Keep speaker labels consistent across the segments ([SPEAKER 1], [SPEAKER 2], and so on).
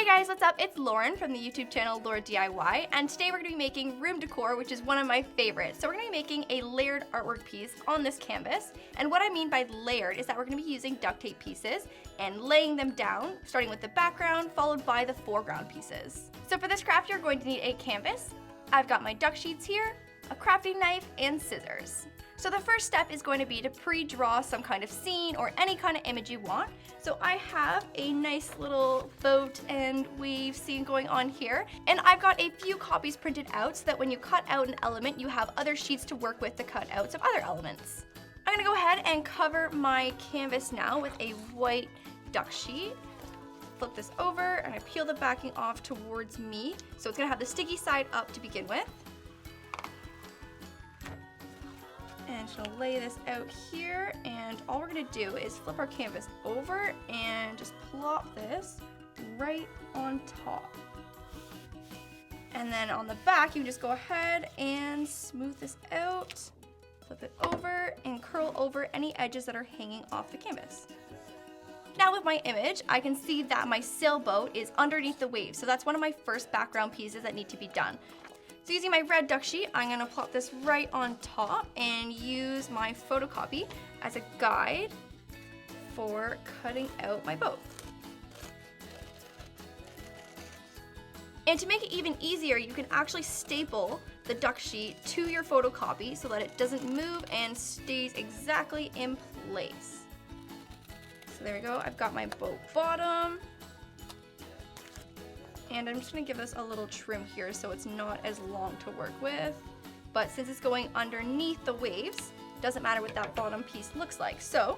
[SPEAKER 1] Hey guys, what's up? It's Lauren from the YouTube channel LaurDIY, and today we're going to be making room decor, which is one of my favorites. So we're going to be making a layered artwork piece on this canvas, and what I mean by layered is that we're going to be using duct tape pieces and laying them down, starting with the background, followed by the foreground pieces. So for this craft, you're going to need a canvas. I've got my duct sheets here, a crafting knife, and scissors. So the first step is going to be to pre-draw some kind of scene or any kind of image you want. So I have a nice little boat and wave scene going on here, and I've got a few copies printed out so that when you cut out an element, you have other sheets to work with to cut out some other elements. I'm gonna go ahead and cover my canvas now with a white duct sheet. Flip this over and I peel the backing off towards me. So it's gonna have the sticky side up to begin with. And just gonna lay this out here, and all we're gonna do is flip our canvas over and just plop this right on top. And then on the back, you can just go ahead and smooth this out, flip it over, and curl over any edges that are hanging off the canvas. Now with my image, I can see that my sailboat is underneath the waves, so that's one of my first background pieces that need to be done. So using my red duct sheet, I'm gonna plop this right on top and use my photocopy as a guide for cutting out my boat. And to make it even easier, you can actually staple the duct sheet to your photocopy so that it doesn't move and stays exactly in place. So there we go, I've got my boat bottom. And I'm just gonna give this a little trim here so it's not as long to work with. But since it's going underneath the waves, it doesn't matter what that bottom piece looks like. So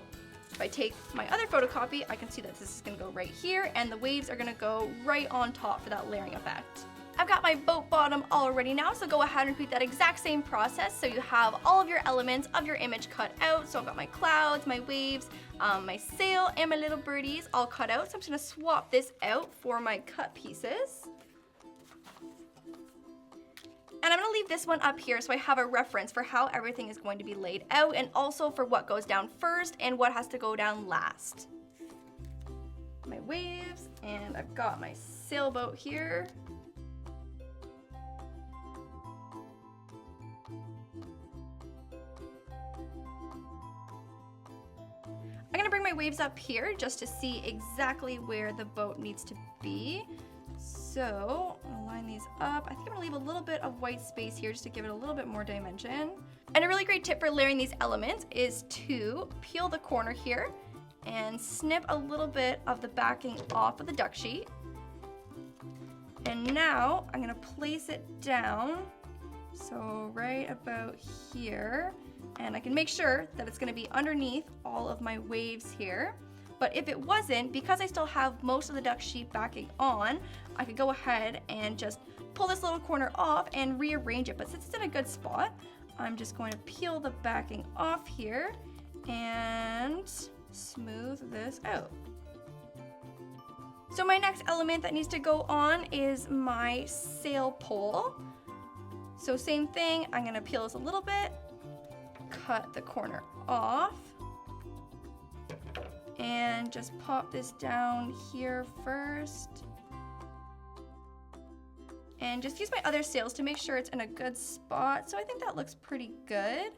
[SPEAKER 1] if I take my other photocopy, I can see that this is gonna go right here and the waves are gonna go right on top for that layering effect. I've got my boat bottom all ready now, so go ahead and repeat that exact same process so you have all of your elements of your image cut out. So I've got my clouds, my waves, my sail, and my little birdies all cut out. So I'm just gonna swap this out for my cut pieces. And I'm gonna leave this one up here so I have a reference for how everything is going to be laid out, and also for what goes down first and what has to go down last. My waves, and I've got my sailboat here. I'm gonna bring my waves up here just to see exactly where the boat needs to be. So I'll line these up. I think I'm gonna leave a little bit of white space here just to give it a little bit more dimension. And a really great tip for layering these elements is to peel the corner here and snip a little bit of the backing off of the duct sheet. And now I'm gonna place it down, so right about here. And I can make sure that it's gonna be underneath all of my waves here. But if it wasn't, because I still have most of the duct sheet backing on, I could go ahead and just pull this little corner off and rearrange it. But since it's in a good spot, I'm just going to peel the backing off here and smooth this out. So my next element that needs to go on is my sail pole. So same thing, I'm gonna peel this a little bit, cut the corner off, and just pop this down here first. And just use my other sails to make sure it's in a good spot. So I think that looks pretty good.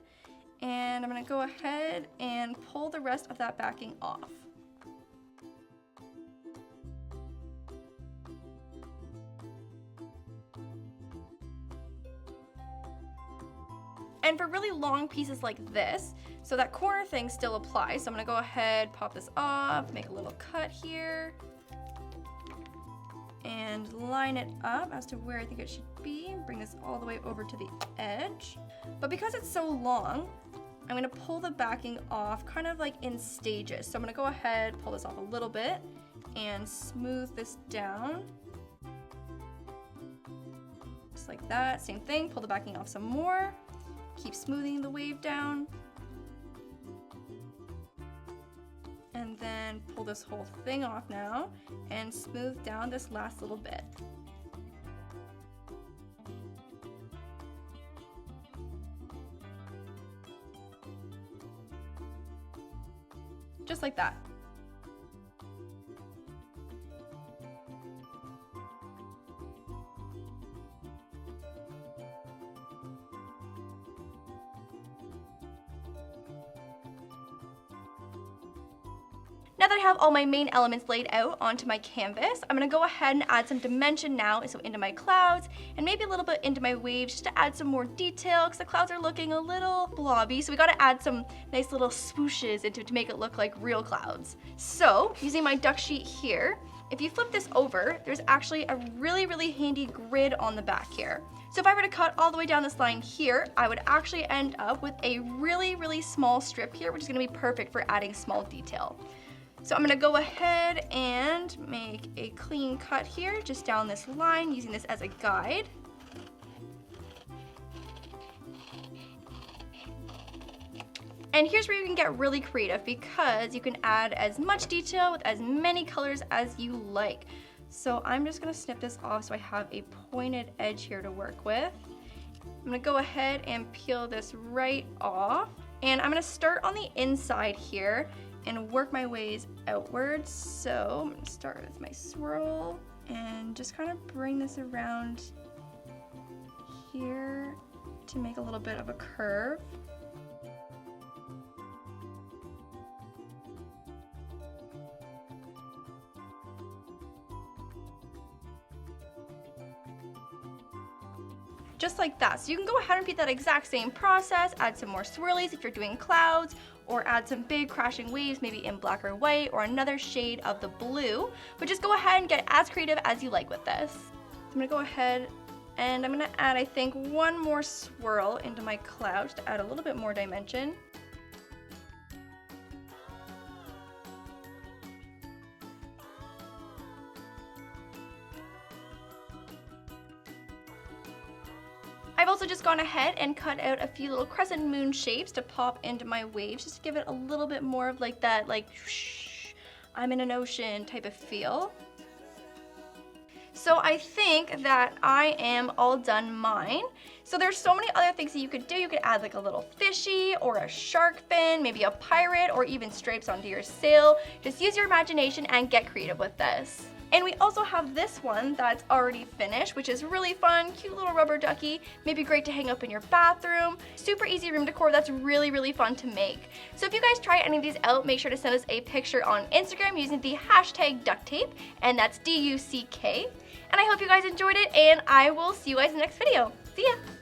[SPEAKER 1] And I'm gonna go ahead and pull the rest of that backing off. And for really long pieces like this, so that corner thing still applies. So I'm gonna go ahead, pop this off, make a little cut here, and line it up as to where I think it should be. Bring this all the way over to the edge. But because it's so long, I'm gonna pull the backing off kind of like in stages. So I'm gonna go ahead, pull this off a little bit, and smooth this down. Just like that, same thing, pull the backing off some more. Keep smoothing the wave down. And then pull this whole thing off now and smooth down this last little bit. Just like that. Now that I have all my main elements laid out onto my canvas, I'm gonna go ahead and add some dimension now, so into my clouds and maybe a little bit into my waves just to add some more detail because the clouds are looking a little blobby, so we gotta add some nice little swooshes into it to make it look like real clouds. So using my duct sheet here, if you flip this over, there's actually a really handy grid on the back here. So if I were to cut all the way down this line here, I would actually end up with a really small strip here, which is gonna be perfect for adding small detail. So I'm gonna go ahead and make a clean cut here, just down this line, using this as a guide. And here's where you can get really creative because you can add as much detail with as many colors as you like. So I'm just gonna snip this off so I have a pointed edge here to work with. I'm gonna go ahead and peel this right off. And I'm gonna start on the inside here and work my ways outwards. So I'm gonna start with my swirl and just kind of bring this around here to make a little bit of a curve. Just like that. So you can go ahead and repeat that exact same process, add some more swirlies if you're doing clouds, or add some big crashing waves, maybe in black or white, or another shade of the blue. But just go ahead and get as creative as you like with this. So I'm gonna go ahead and I'm gonna add, I think, one more swirl into my cloud to add a little bit more dimension. I've also just gone ahead and cut out a few little crescent moon shapes to pop into my waves, just to give it a little bit more of like that, like, whoosh, I'm in an ocean type of feel. So I think that I am all done mine. So there's so many other things that you could do. You could add like a little fishy or a shark fin, maybe a pirate, or even stripes onto your sail. Just use your imagination and get creative with this. And we also have this one that's already finished, which is really fun, cute little rubber ducky, maybe great to hang up in your bathroom. Super easy room decor that's really fun to make. So if you guys try any of these out, make sure to send us a picture on Instagram using the hashtag duct tape, and that's DUCK. And I hope you guys enjoyed it, and I will see you guys in the next video. See ya!